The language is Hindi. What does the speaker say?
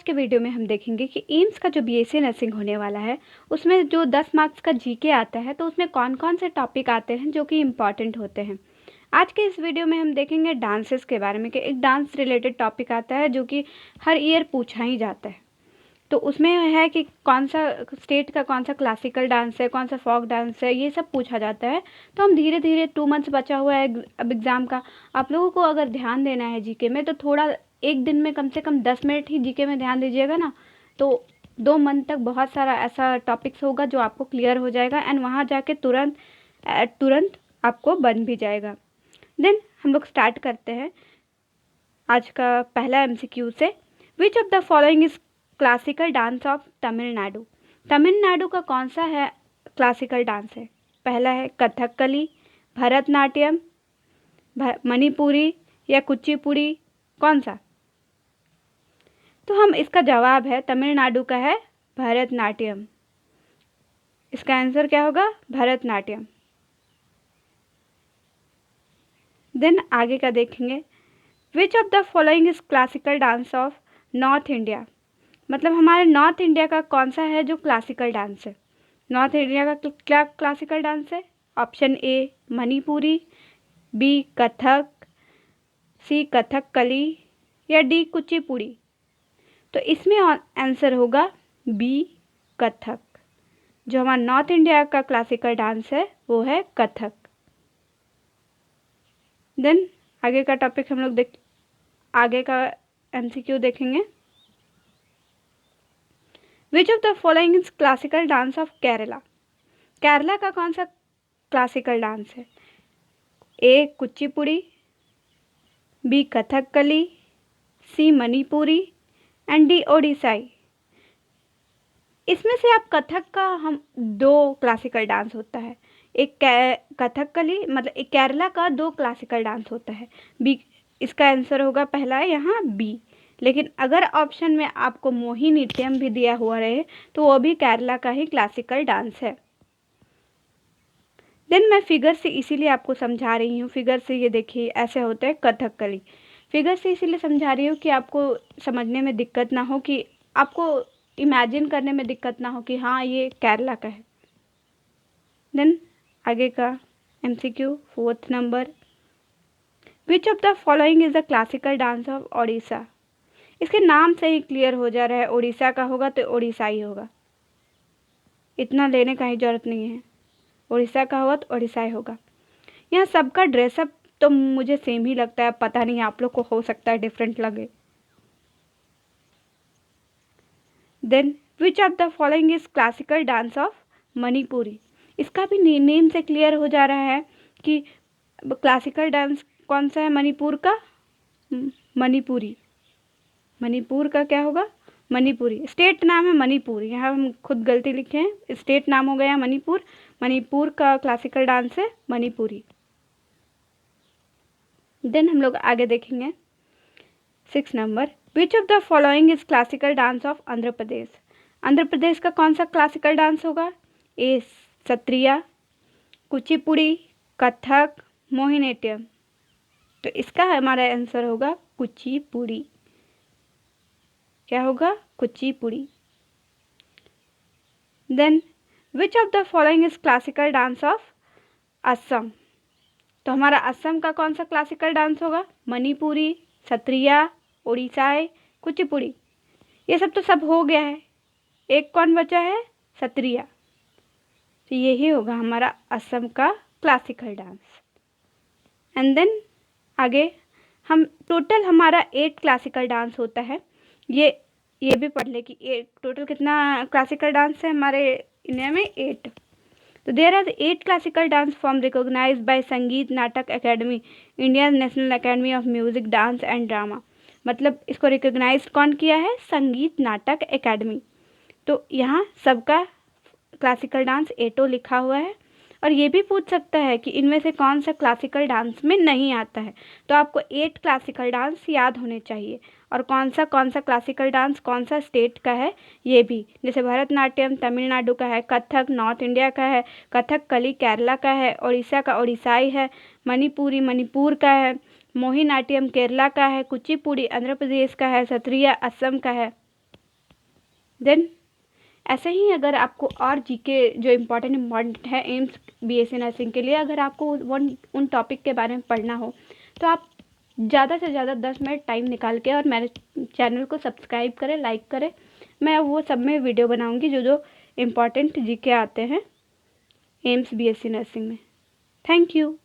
आज के वीडियो में हम देखेंगे कि एम्स का जो बीएससी नर्सिंग होने वाला है उसमें जो 10 मार्क्स का जीके आता है तो उसमें कौन कौन से टॉपिक आते हैं जो कि इम्पॉर्टेंट होते हैं। आज के इस वीडियो में हम देखेंगे डांसेस के बारे में कि एक डांस रिलेटेड टॉपिक आता है जो कि हर ईयर पूछा ही जाता है। तो उसमें है कि कौन सा स्टेट का कौन सा क्लासिकल डांस है, कौन सा फोक डांस है, ये सब पूछा जाता है। तो हम धीरे धीरे 2 मंथ्स बचा हुआ है अब एग्ज़ाम का। आप लोगों को अगर ध्यान देना है जीके में तो थोड़ा एक दिन में कम से कम 10 मिनट ही जीके में ध्यान दीजिएगा ना, तो 2 मंथ तक बहुत सारा ऐसा टॉपिक्स होगा जो आपको क्लियर हो जाएगा एंड वहाँ जाके तुरंत आपको बन भी जाएगा। देन हम लोग स्टार्ट करते हैं आज का पहला एमसीक्यू से। विच of the following is classical dance of Tamil Nadu? Tamil Nadu का कौन सा है क्लासिकल डांस है? पहला है कथकली, भरतनाट्यम, मणिपुरी या कुचिपुड़ी, कौन सा? तो हम इसका जवाब है तमिलनाडु का है भरतनाट्यम। इसका आंसर क्या होगा? भरतनाट्यम। देन आगे का देखेंगे। Which of the following is classical dance of north India? मतलब हमारे नॉर्थ इंडिया का कौन सा है जो क्लासिकल डांस है? नॉर्थ इंडिया का क्या क्लासिकल डांस है? Option A Manipuri, B Kathak, C Kathakali या डी कुचिपुड़ी। तो इसमें आंसर होगा बी कथक। जो हमारा नॉर्थ इंडिया का क्लासिकल डांस है वो है कथक। देन आगे का टॉपिक हम लोग आगे का एमसीक्यू देखेंगे। Which of the following is classical dance of Kerala? Kerala का कौन सा क्लासिकल डांस है? A Kuchipudi, B Kathakali, C Manipuri and D Odissi. इसमें से आप कथक का हम 2 क्लासिकल डांस होता है। एक कथकली मतलब एक केरला का 2 क्लासिकल डांस होता है। बी इसका आंसर होगा पहला है यहाँ बी। लेकिन अगर ऑप्शन में आपको मोहिनीअट्टम भी दिया हुआ रहे तो वो भी केरला का ही क्लासिकल डांस है। देन मैं फिगर से इसीलिए आपको समझा रही हूँ। फिगर से ये देखिए ऐसे होता है कथकली। फिगर से इसीलिए समझा रही हूँ कि आपको समझने में दिक्कत ना हो, कि आपको इमेजिन करने में दिक्कत ना हो कि हाँ ये केरला का है। देन आगे का MCQ 4th number. Which of the following is the classical dance of Odisha? इसके नाम से ही क्लियर हो जा रहा है ओडिशा का होगा तो ओडिसाई होगा। इतना लेने का ही जरूरत नहीं है। ओडिशा का होगा तो ओडिसाई होगा। यहाँ सबका ड्रेसअप तो मुझे सेम ही लगता है, पता नहीं आप लोग को हो सकता है डिफरेंट लगे। Then which of the following is classical dance of Manipuri? इसका भी नेम से क्लियर हो जा रहा है कि क्लासिकल डांस कौन सा है मणिपुर का? मणिपुरी। मणिपुर का क्या होगा? मणिपुरी। स्टेट नाम है मणिपुर, यहाँ हम खुद गलती लिखे हैं, स्टेट नाम हो गया मणिपुर। मणिपुर का क्लासिकल डांस है मणिपुरी। देन हम लोग आगे देखेंगे 6 number. Which of the following is classical dance of Andhra Pradesh? Andhra Pradesh का कौन सा क्लासिकल डांस होगा? ए सत्रिया, कुचिपुड़ी, कथक, मोहिनीअट्टम। तो इसका हमारा आंसर होगा कुचिपुड़ी। क्या होगा? Kuchipudi. Then which of the following is classical dance of Assam? तो हमारा असम का कौन सा क्लासिकल डांस होगा? मणिपुरी, सत्रिया, ओडिसाई, कुचिपुड़ी। ये सब तो सब हो गया है, एक कौन बचा है? सत्रिया। तो यही होगा हमारा असम का क्लासिकल डांस। एंड देन आगे हम टोटल हमारा 8 क्लासिकल डांस होता है। ये भी पढ़ ले कि टोटल कितना क्लासिकल डांस है हमारे इंडिया में? 8। तो there are 8 classical dance form recognised by Sangeet Natak academy, Indian national academy of music dance and drama. मतलब इसको रिकॉग्नाइज कौन किया है? संगीत नाटक एकेडमी। तो यहाँ सबका क्लासिकल डांस 8 लिखा हुआ है। और ये भी पूछ सकता है कि इनमें से कौन सा क्लासिकल डांस में नहीं आता है। तो आपको 8 क्लासिकल डांस याद होने चाहिए और कौन सा क्लासिकल डांस कौन सा स्टेट का है ये भी। जैसे भरतनाट्यम तमिलनाडु का है, कथक नॉर्थ इंडिया का है, कथकली केरला का है, ओडिशा का ओडिसाई है, मणिपुरी मणिपुर का है, मोहिनीअट्टम केरला का है, कुचिपुड़ी आंध्र प्रदेश का है, सत्रिया असम का है। देन ऐसे ही अगर आपको और जीके जो इम्पॉर्टेंट है एम्स बीएससी नर्सिंग के लिए, अगर आपको उन टॉपिक के बारे में पढ़ना हो तो आप ज़्यादा से ज़्यादा 10 मिनट टाइम निकाल के और मेरे चैनल को सब्सक्राइब करें, लाइक करें। मैं वो सब में वीडियो बनाऊंगी जो जो इम्पॉर्टेंट जीके आते हैं एम्स बीएससी नर्सिंग में। Thank you.